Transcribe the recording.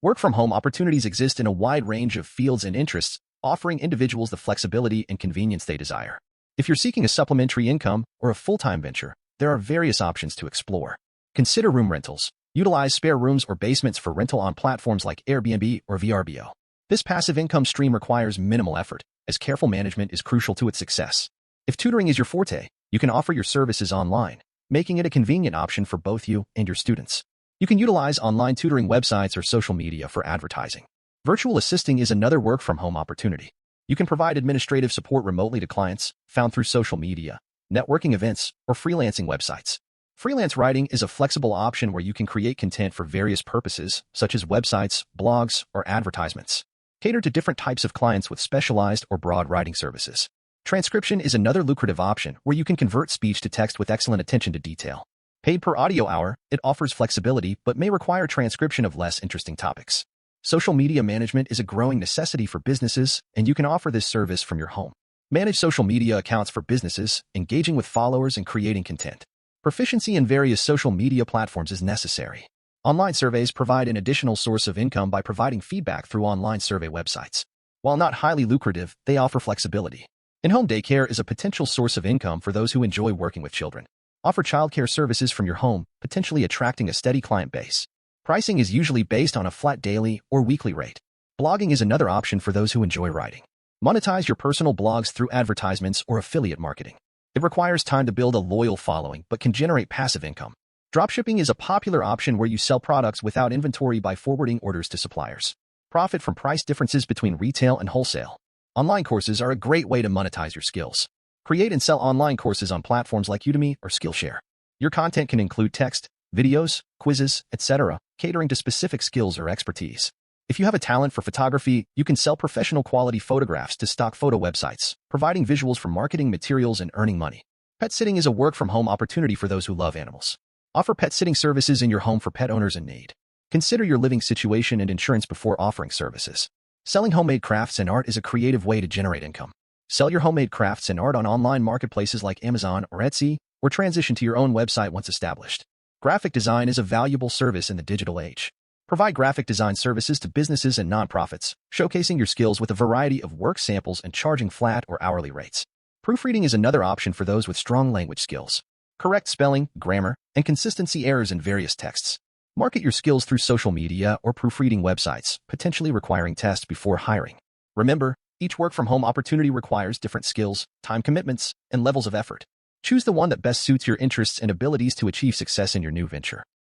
Work-from-home opportunities exist in a wide range of fields and interests, offering individuals the flexibility and convenience they desire. If you're seeking a supplementary income or a full-time venture, there are various options to explore. Consider room rentals. Utilize spare rooms or basements for rental on platforms like Airbnb or VRBO. This passive income stream requires minimal effort, as careful management is crucial to its success. If tutoring is your forte, you can offer your services online, making it a convenient option for both you and your students. You can utilize online tutoring websites or social media for advertising. Virtual assisting is another work-from-home opportunity. You can provide administrative support remotely to clients, found through social media, networking events, or freelancing websites. Freelance writing is a flexible option where you can create content for various purposes, such as websites, blogs, or advertisements. Cater to different types of clients with specialized or broad writing services. Transcription is another lucrative option where you can convert speech to text with excellent attention to detail. Paid per audio hour, it offers flexibility but may require transcription of less interesting topics. Social media management is a growing necessity for businesses, and you can offer this service from your home. Manage social media accounts for businesses, engaging with followers and creating content. Proficiency in various social media platforms is necessary. Online surveys provide an additional source of income by providing feedback through online survey websites. While not highly lucrative, they offer flexibility. In-home daycare is a potential source of income for those who enjoy working with children. Offer childcare services from your home, potentially attracting a steady client base. Pricing is usually based on a flat daily or weekly rate. Blogging is another option for those who enjoy writing. Monetize your personal blogs through advertisements or affiliate marketing. It requires time to build a loyal following but can generate passive income. Dropshipping is a popular option where you sell products without inventory by forwarding orders to suppliers. Profit from price differences between retail and wholesale. Online courses are a great way to monetize your skills. Create and sell online courses on platforms like Udemy or Skillshare. Your content can include text, videos, quizzes, etc., catering to specific skills or expertise. If you have a talent for photography, you can sell professional quality photographs to stock photo websites, providing visuals for marketing materials and earning money. Pet sitting is a work-from-home opportunity for those who love animals. Offer pet sitting services in your home for pet owners in need. Consider your living situation and insurance before offering services. Selling homemade crafts and art is a creative way to generate income. Sell your homemade crafts and art on online marketplaces like Amazon or Etsy, or transition to your own website once established. Graphic design is a valuable service in the digital age. Provide graphic design services to businesses and nonprofits, showcasing your skills with a variety of work samples and charging flat or hourly rates. Proofreading is another option for those with strong language skills. Correct spelling, grammar, and consistency errors in various texts. Market your skills through social media or proofreading websites, potentially requiring tests before hiring. Remember, each work-from-home opportunity requires different skills, time commitments, and levels of effort. Choose the one that best suits your interests and abilities to achieve success in your new venture.